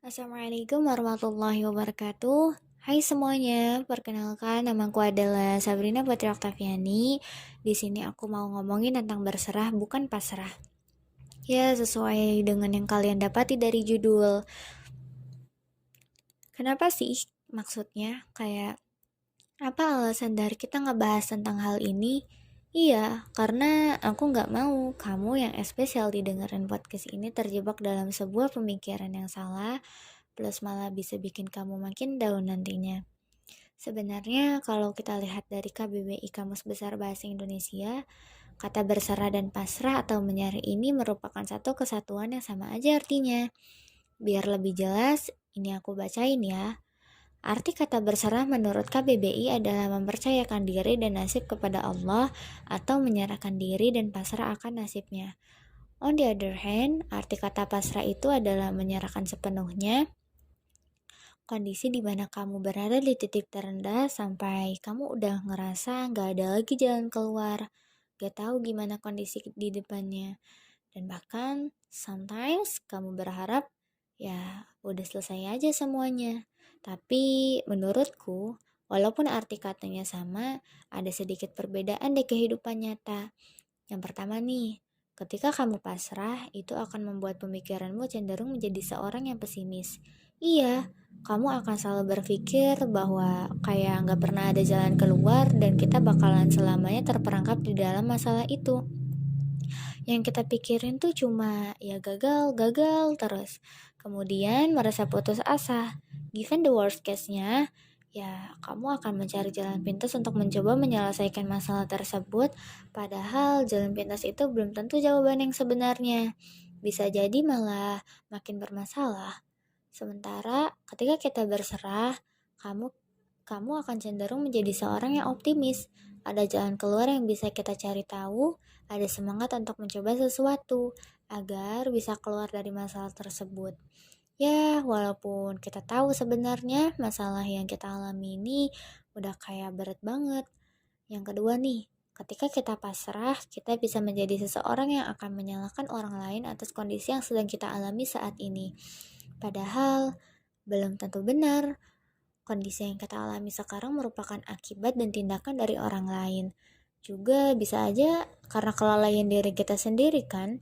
Assalamualaikum warahmatullahi wabarakatuh. Hai semuanya, perkenalkan namaku adalah Sabrina Putri Oktaviani. Di sini aku mau ngomongin tentang berserah bukan pasrah. Ya, sesuai dengan yang kalian dapati dari judul. Kenapa sih maksudnya kayak apa alasan dari kita ngebahas tentang hal ini? Iya, karena aku nggak mau kamu yang especially didengerin podcast ini terjebak dalam sebuah pemikiran yang salah, plus malah bisa bikin kamu makin down nantinya. Sebenarnya kalau kita lihat dari KBBI Kamus Besar Bahasa Indonesia, kata berserah dan pasrah atau menyerah ini merupakan satu kesatuan yang sama aja artinya. Biar lebih jelas, ini aku bacain ya. Arti kata berserah menurut KBBI adalah mempercayakan diri dan nasib kepada Allah atau menyerahkan diri dan pasrah akan nasibnya. On the other hand, arti kata pasrah itu adalah menyerahkan sepenuhnya kondisi di mana kamu berada di titik terendah sampai kamu udah ngerasa gak ada lagi jalan keluar, gak tahu gimana kondisi di depannya. Dan bahkan sometimes kamu berharap ya udah selesai aja semuanya. Tapi menurutku, walaupun arti katanya sama, ada sedikit perbedaan di kehidupan nyata. Yang pertama nih, ketika kamu pasrah, itu akan membuat pemikiranmu cenderung menjadi seorang yang pesimis. Iya, kamu akan selalu berpikir bahwa kayak nggak pernah ada jalan keluar dan kita bakalan selamanya terperangkap di dalam masalah itu. Yang kita pikirin tuh cuma ya gagal, gagal terus. Kemudian merasa putus asa. Given the worst case-nya, ya kamu akan mencari jalan pintas untuk mencoba menyelesaikan masalah tersebut, padahal jalan pintas itu belum tentu jawaban yang sebenarnya. Bisa jadi malah makin bermasalah. Sementara ketika kita berserah, kamu kamu akan cenderung menjadi seorang yang optimis. Ada jalan keluar yang bisa kita cari tahu, ada semangat untuk mencoba sesuatu agar bisa keluar dari masalah tersebut. Ya, walaupun kita tahu sebenarnya masalah yang kita alami ini udah kayak berat banget. Yang kedua nih, ketika kita pasrah, kita bisa menjadi seseorang yang akan menyalahkan orang lain atas kondisi yang sedang kita alami saat ini. Padahal belum tentu benar. Kondisi yang kita alami sekarang merupakan akibat dan tindakan dari orang lain. Juga bisa aja karena kelalaian diri kita sendiri kan?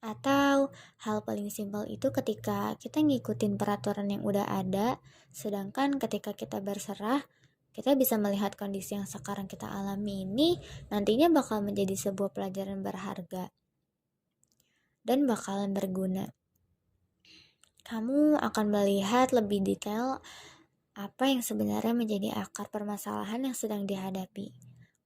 Atau hal paling simpel itu ketika kita ngikutin peraturan yang udah ada, sedangkan ketika kita berserah, kita bisa melihat kondisi yang sekarang kita alami ini nantinya bakal menjadi sebuah pelajaran berharga dan bakalan berguna. Kamu akan melihat lebih detail apa yang sebenarnya menjadi akar permasalahan yang sedang dihadapi.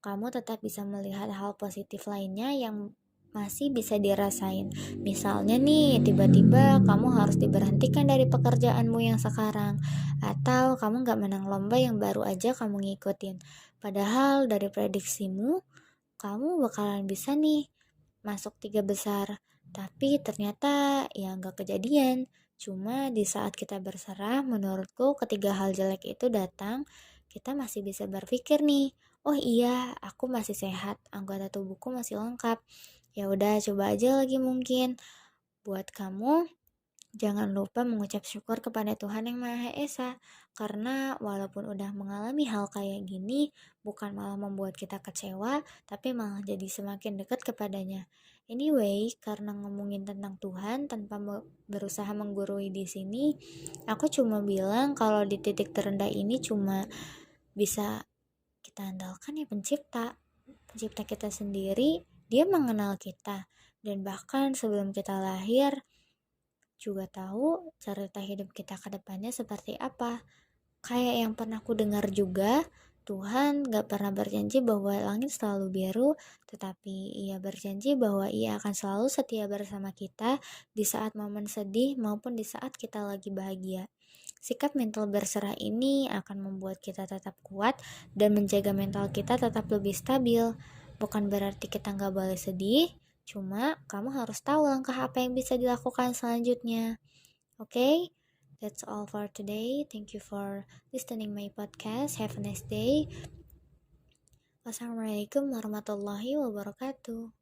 Kamu tetap bisa melihat hal positif lainnya yang masih bisa dirasain. Misalnya nih, tiba-tiba kamu harus diberhentikan dari pekerjaanmu yang sekarang, atau kamu gak menang lomba yang baru aja kamu ngikutin. Padahal dari prediksimu, kamu bakalan bisa nih masuk 3 besar. Tapi ternyata ya gak kejadian. Cuma di saat kita berserah, menurutku ketiga hal jelek itu datang, kita masih bisa berpikir nih, oh iya, aku masih sehat, anggota tubuhku masih lengkap. Ya udah, coba aja lagi mungkin. Buat kamu, jangan lupa mengucap syukur kepada Tuhan Yang Maha Esa, karena walaupun udah mengalami hal kayak gini, bukan malah membuat kita kecewa, tapi malah jadi semakin dekat kepadanya. Anyway, karena ngomongin tentang Tuhan tanpa berusaha menggurui di sini, aku cuma bilang kalau di titik terendah ini cuma bisa kita andalkan ya pencipta kita sendiri. Dia mengenal kita, dan bahkan sebelum kita lahir juga tahu cerita hidup kita ke depannya seperti apa. Kayak yang pernah aku dengar juga, Tuhan gak pernah berjanji bahwa langit selalu biru, tetapi ia berjanji bahwa ia akan selalu setia bersama kita di saat momen sedih maupun di saat kita lagi bahagia. Sikap mental berserah ini akan membuat kita tetap kuat dan menjaga mental kita tetap lebih stabil. Bukan berarti kita gak boleh sedih, cuma kamu harus tahu langkah apa yang bisa dilakukan selanjutnya. Oke? Okay? That's all for today. Thank you for listening my podcast. Have a nice day. Wassalamualaikum warahmatullahi wabarakatuh.